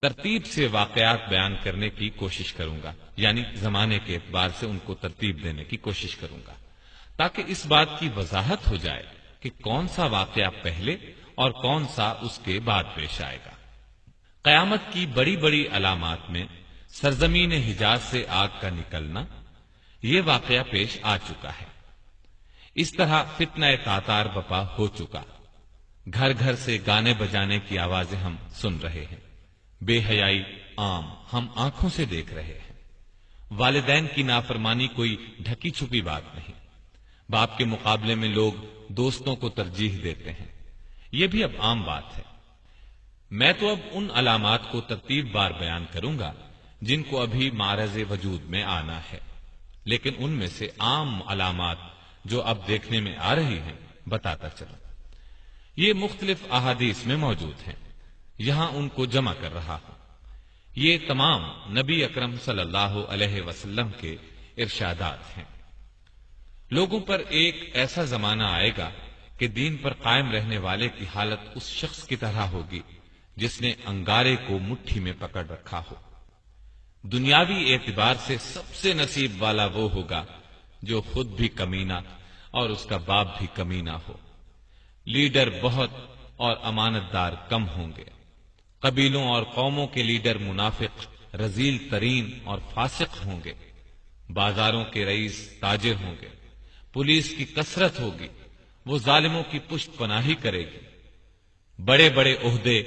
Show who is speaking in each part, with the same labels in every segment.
Speaker 1: ترتیب سے واقعات بیان کرنے کی کوشش کروں گا، یعنی زمانے کے اعتبار سے ان کو ترتیب دینے کی کوشش کروں گا، تاکہ اس بات کی وضاحت ہو جائے کہ کون سا واقعہ پہلے اور کون سا اس کے بعد پیش آئے گا۔ قیامت کی بڑی بڑی علامات میں سرزمین حجاز سے آگ کا نکلنا، یہ واقعہ پیش آ چکا ہے۔ اس طرح فتنہ تاتار بپا ہو چکا، گھر گھر سے گانے بجانے کی آوازیں ہم سن رہے ہیں، بے حیائی عام ہم آنکھوں سے دیکھ رہے ہیں، والدین کی نافرمانی کوئی ڈھکی چھپی بات نہیں، باپ کے مقابلے میں لوگ دوستوں کو ترجیح دیتے ہیں، یہ بھی اب عام بات ہے۔ میں تو اب ان علامات کو ترتیب بار بیان کروں گا جن کو ابھی معرض وجود میں آنا ہے، لیکن ان میں سے عام علامات جو اب دیکھنے میں آ رہی ہیں بتاتا چلوں۔ یہ مختلف احادیث میں موجود ہیں، یہاں ان کو جمع کر رہا ہوں۔ یہ تمام نبی اکرم صلی اللہ علیہ وسلم کے ارشادات ہیں۔ لوگوں پر ایک ایسا زمانہ آئے گا کہ دین پر قائم رہنے والے کی حالت اس شخص کی طرح ہوگی جس نے انگارے کو مٹھی میں پکڑ رکھا ہو۔ دنیاوی اعتبار سے سب سے نصیب والا وہ ہوگا جو خود بھی کمینہ اور اس کا باپ بھی کمینہ ہو۔ لیڈر بہت اور امانت دار کم ہوں گے۔ قبیلوں اور قوموں کے لیڈر منافق، رذیل ترین اور فاسق ہوں گے۔ بازاروں کے رئیس تاجر ہوں گے۔ پولیس کی کثرت ہوگی، وہ ظالموں کی پشت پناہی کرے گی۔ بڑے بڑے عہدے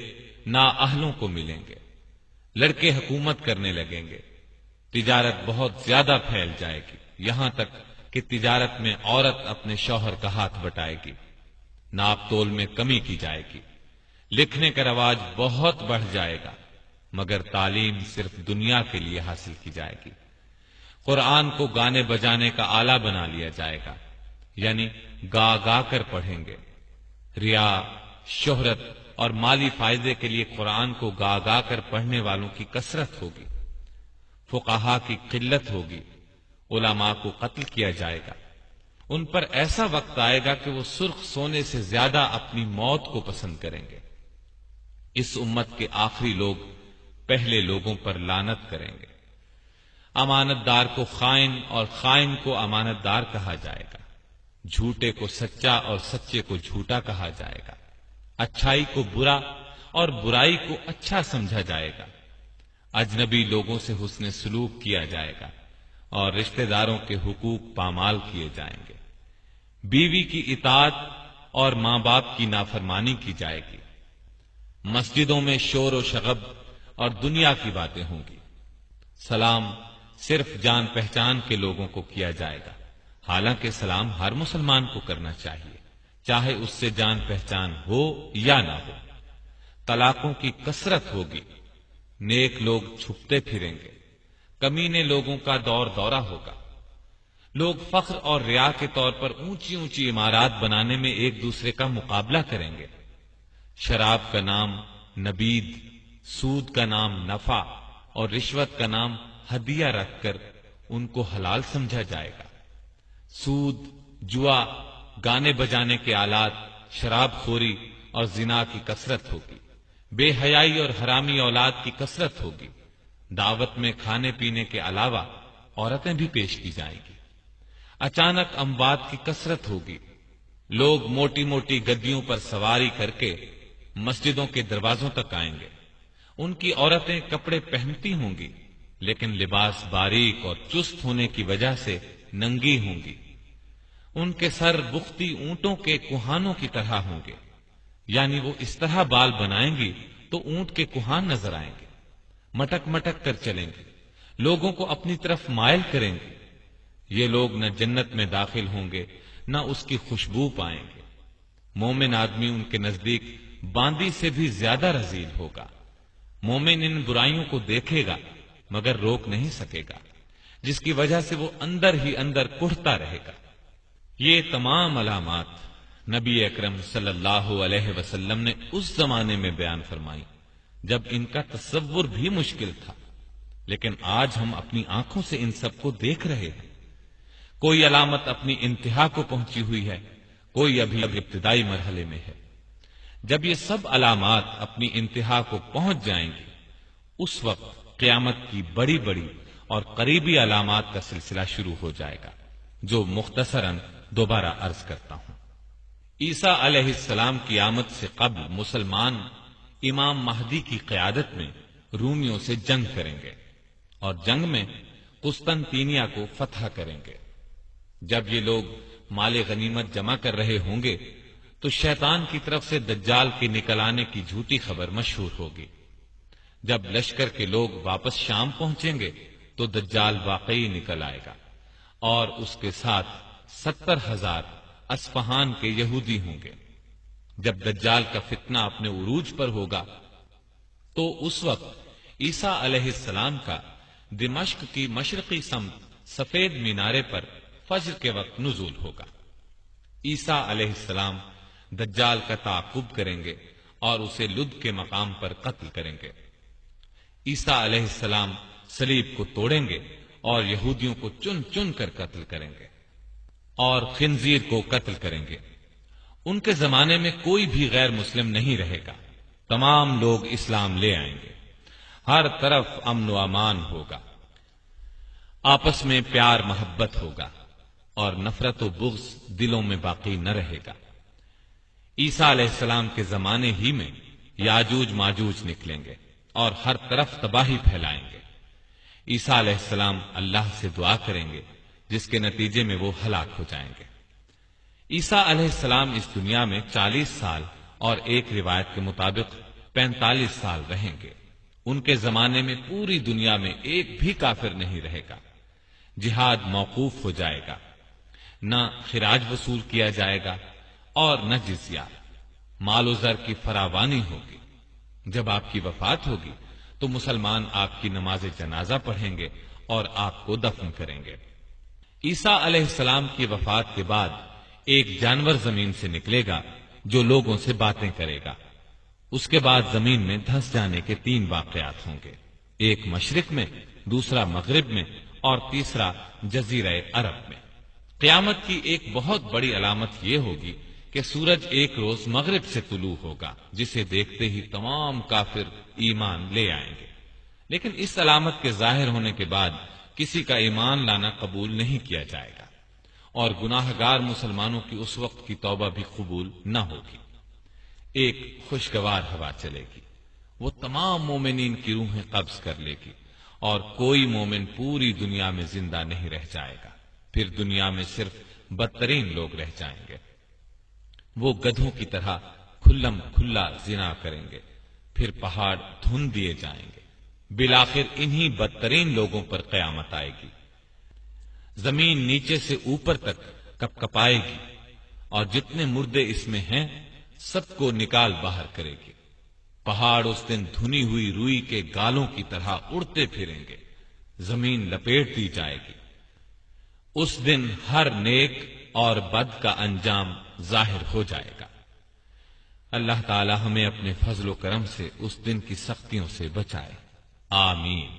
Speaker 1: نااہلوں کو ملیں گے۔ لڑکے حکومت کرنے لگیں گے۔ تجارت بہت زیادہ پھیل جائے گی، یہاں تک کہ تجارت میں عورت اپنے شوہر کا ہاتھ بٹائے گی۔ ناپ تول میں کمی کی جائے گی۔ لکھنے کا رواج بہت بڑھ جائے گا، مگر تعلیم صرف دنیا کے لیے حاصل کی جائے گی۔ قرآن کو گانے بجانے کا آلہ بنا لیا جائے گا، یعنی گا گا کر پڑھیں گے۔ ریا، شہرت اور مالی فائدے کے لیے قرآن کو گا گا کر پڑھنے والوں کی کثرت ہوگی۔ فقہا کی قلت ہوگی۔ علماء کو قتل کیا جائے گا۔ ان پر ایسا وقت آئے گا کہ وہ سرخ سونے سے زیادہ اپنی موت کو پسند کریں گے۔ اس امت کے آخری لوگ پہلے لوگوں پر لعنت کریں گے۔ امانت دار کو خائن اور خائن کو امانت دار کہا جائے گا۔ جھوٹے کو سچا اور سچے کو جھوٹا کہا جائے گا۔ اچھائی کو برا اور برائی کو اچھا سمجھا جائے گا۔ اجنبی لوگوں سے حسن سلوک کیا جائے گا اور رشتہ داروں کے حقوق پامال کیے جائیں گے۔ بیوی کی اطاعت اور ماں باپ کی نافرمانی کی جائے گی۔ مسجدوں میں شور و شغب اور دنیا کی باتیں ہوں گی۔ سلام صرف جان پہچان کے لوگوں کو کیا جائے گا، حالانکہ سلام ہر مسلمان کو کرنا چاہیے، چاہے اس سے جان پہچان ہو یا نہ ہو۔ طلاقوں کی کثرت ہوگی۔ نیک لوگ چھپتے پھریں گے۔ کمینے لوگوں کا دور دورہ ہوگا۔ لوگ فخر اور ریا کے طور پر اونچی اونچی عمارات بنانے میں ایک دوسرے کا مقابلہ کریں گے۔ شراب کا نام نبید، سود کا نام نفع اور رشوت کا نام ہدیہ رکھ کر ان کو حلال سمجھا جائے گا۔ سود، جوا، گانے بجانے کے آلات، شراب خوری اور زنا کی کثرت ہوگی۔ بے حیائی اور حرامی اولاد کی کثرت ہوگی۔ دعوت میں کھانے پینے کے علاوہ عورتیں بھی پیش کی جائیں گی۔ اچانک اموات کی کثرت ہوگی۔ لوگ موٹی موٹی گدیوں پر سواری کر کے مسجدوں کے دروازوں تک آئیں گے۔ ان کی عورتیں کپڑے پہنتی ہوں گی، لیکن لباس باریک اور چست ہونے کی وجہ سے ننگی ہوں گی۔ ان کے سر بختی اونٹوں کے کوہانوں کی طرح ہوں گے، یعنی وہ اس طرح بال بنائیں گی تو اونٹ کے کوہان نظر آئیں گے۔ مٹک مٹک کر چلیں گے، لوگوں کو اپنی طرف مائل کریں گے۔ یہ لوگ نہ جنت میں داخل ہوں گے نہ اس کی خوشبو پائیں گے۔ مومن آدمی ان کے نزدیک باندی سے بھی زیادہ رذیل ہوگا۔ مومن ان برائیوں کو دیکھے گا مگر روک نہیں سکے گا، جس کی وجہ سے وہ اندر ہی اندر کڑھتا رہے گا۔ یہ تمام علامات نبی اکرم صلی اللہ علیہ وسلم نے اس زمانے میں بیان فرمائی جب ان کا تصور بھی مشکل تھا، لیکن آج ہم اپنی آنکھوں سے ان سب کو دیکھ رہے ہیں۔ کوئی علامت اپنی انتہا کو پہنچی ہوئی ہے، کوئی ابھی ابتدائی مرحلے میں ہے۔ جب یہ سب علامات اپنی انتہا کو پہنچ جائیں گی، اس وقت قیامت کی بڑی بڑی اور قریبی علامات کا سلسلہ شروع ہو جائے گا، جو مختصراً دوبارہ عرض کرتا ہوں۔ عیسیٰ علیہ السلام کی آمد سے قبل مسلمان امام مہدی کی قیادت میں رومیوں سے جنگ کریں گے اور جنگ میں قسطنطینیہ کو فتح کریں گے۔ جب یہ لوگ مال غنیمت جمع کر رہے ہوں گے تو شیطان کی طرف سے دجال کے نکل آنے کی جھوٹی خبر مشہور ہوگی۔ جب لشکر کے لوگ واپس شام پہنچیں گے تو دجال واقعی نکل آئے گا اور اس کے ساتھ 70,000 اصفہان کے یہودی ہوں گے۔ جب دجال کا فتنہ اپنے عروج پر ہوگا تو اس وقت عیسیٰ علیہ السلام کا دمشق کی مشرقی سمت سفید مینارے پر فجر کے وقت نزول ہوگا۔ عیسیٰ علیہ السلام دجال کا تعاقب کریں گے اور اسے لد کے مقام پر قتل کریں گے۔ عیسیٰ علیہ السلام صلیب کو توڑیں گے اور یہودیوں کو چن چن کر قتل کریں گے اور خنزیر کو قتل کریں گے۔ ان کے زمانے میں کوئی بھی غیر مسلم نہیں رہے گا، تمام لوگ اسلام لے آئیں گے، ہر طرف امن و امان ہوگا، آپس میں پیار محبت ہوگا اور نفرت و بغض دلوں میں باقی نہ رہے گا۔ عیسیٰ علیہ السلام کے زمانے ہی میں یاجوج ماجوج نکلیں گے اور ہر طرف تباہی پھیلائیں گے۔ عیسیٰ علیہ السلام اللہ سے دعا کریں گے جس کے نتیجے میں وہ ہلاک ہو جائیں گے۔ عیسیٰ علیہ السلام اس دنیا میں 40 سال اور ایک روایت کے مطابق 45 سال رہیں گے۔ ان کے زمانے میں پوری دنیا میں ایک بھی کافر نہیں رہے گا، جہاد موقوف ہو جائے گا، نہ خراج وصول کیا جائے گا اور نہ جزیہ، مال و زر کی فراوانی ہوگی۔ جب آپ کی وفات ہوگی تو مسلمان آپ کی نماز جنازہ پڑھیں گے اور آپ کو دفن کریں گے۔ عیسیٰ علیہ السلام کی وفات کے بعد ایک جانور زمین سے نکلے گا جو لوگوں سے باتیں کرے گا۔ اس کے بعد زمین میں دھس جانے کے 3 واقعات ہوں گے، ایک مشرق میں، دوسرا مغرب میں اور تیسرا جزیرہ عرب میں۔ قیامت کی ایک بہت بڑی علامت یہ ہوگی کہ سورج ایک روز مغرب سے طلوع ہوگا، جسے دیکھتے ہی تمام کافر ایمان لے آئیں گے، لیکن اس علامت کے ظاہر ہونے کے بعد کسی کا ایمان لانا قبول نہیں کیا جائے گا اور گناہ گار مسلمانوں کی اس وقت کی توبہ بھی قبول نہ ہوگی۔ ایک خوشگوار ہوا چلے گی، وہ تمام مومنین کی روحیں قبض کر لے گی اور کوئی مومن پوری دنیا میں زندہ نہیں رہ جائے گا۔ پھر دنیا میں صرف بدترین لوگ رہ جائیں گے، وہ گدھوں کی طرح کھلم کھلا زنا کریں گے، پھر پہاڑ دھن دیے جائیں گے، بالآخر انہی بدترین لوگوں پر قیامت آئے گی۔ زمین نیچے سے اوپر تک کپ کپائے گی اور جتنے مردے اس میں ہیں سب کو نکال باہر کرے گی۔ پہاڑ اس دن دھنی ہوئی روئی کے گالوں کی طرح اڑتے پھریں گے، زمین لپیٹ دی جائے گی۔ اس دن ہر نیک اور بد کا انجام ظاہر ہو جائے گا۔ اللہ تعالی ہمیں اپنے فضل و کرم سے اس دن کی سختیوں سے بچائے، آمین۔